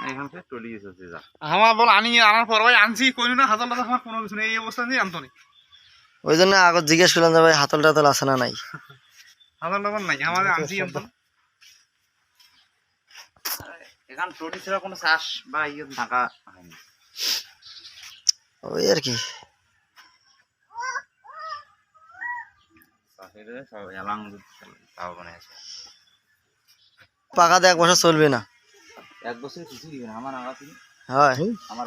এখান থেকে টলি এসেছে যা আমার বল আনার পর ভাই আনছি কইনি না হাজার টাকা আমার কোনো কিছু নেই এই অবস্থা নিয়ে আনতো নি ওই জন্য আগে জিজ্ঞেস করলাম যে ভাই হাতল টাতল আছে না নাই হাজার টাকা নাই আমাদের আনছি আনতো এখান টলি ছাড়া কোনো চাষ বা ইয়ে ঢাকা হয়নি ওই আর কি চাষের সব এলাং তাও মানে আছে পাকাতে 1 বছর চলবে না 1 বছর কিছুই দিবে না আমার আগা থেকে হয় আমার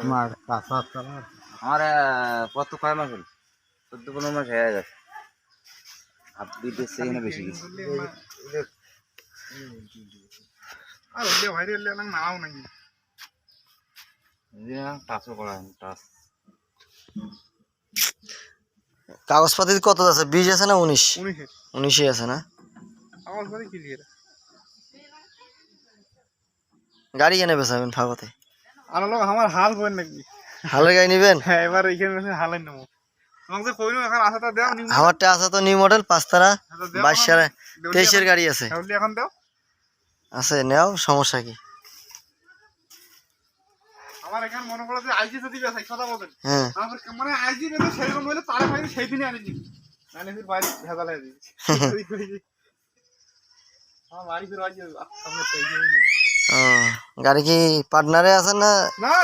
আমার কত কয় মাস হল 14-15 মাস হয়ে গেছে আপনি বেশি না বেশি কিছু আর ওলে ভাই রে না নাও নাই টাচও করা হয়নি টাচ কাগজপাতি কত আছে 20 আছে না 19 19 আছে না আমার বাড়ি ক্লিয়ার গাড়ি কেনে বেচাবেন ফাগতে আর লোক আমার হাল করেন নাকি হালের গাড়ি নিবেন হ্যাঁ এবার এখানে হালাই নেবো তোমাকে কইনো এখন আসাটা দাও নিউ আমারটা আছে তো নিউ মডেল 5 তারা 22 সালে 23 এর গাড়ি আছে তাহলে এখন দাও আছে নাও সমস্যা কি আমার এখানে মনে করো যে আইজি যদি বেচাই কথা বলেন হ্যাঁ আমার মানে আইজি বেচে সেরকম হইলে তারে ভাই সেই দিনই আনি দিই মানে ফির বাইরে ভেজা লাগে দিই আমার বাড়ি ফির আইজি সামনে সেই ও গাড়ি কি পার্টনারে আছে না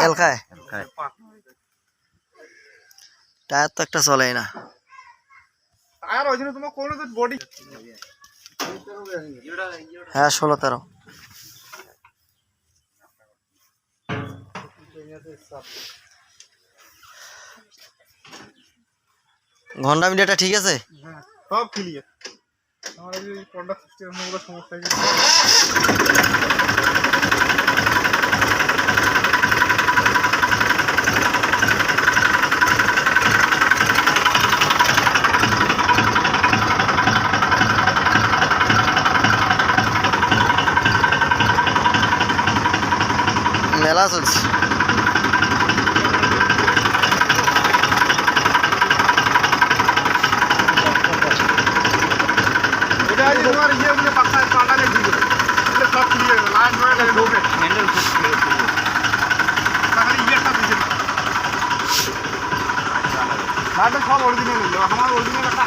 এলকায় টায়ার তো একটা চলেই না টায়ার ওই জন্য তোমার কোন বডি হ্যাঁ 16-13 ঘন্টা মিটারটা ঠিক আছে হ্যাঁ সব ক্লিয়ার আমার এই কন্ডাক্ট সিস্টেম গুলো সমস্যা হয়ে গেছে মেলা চলছে এটা আজ তোমার ইয়ে গুলো পাকা পাটালে দিবে এটা সব ক্লিয়ার লাইন হয়ে গেছে ঢোকে হ্যান্ডেল খুব ক্লিয়ার তাহলে ইয়েটা দিছে না সব অরিজিনাল আমার অরিজিনাল একটা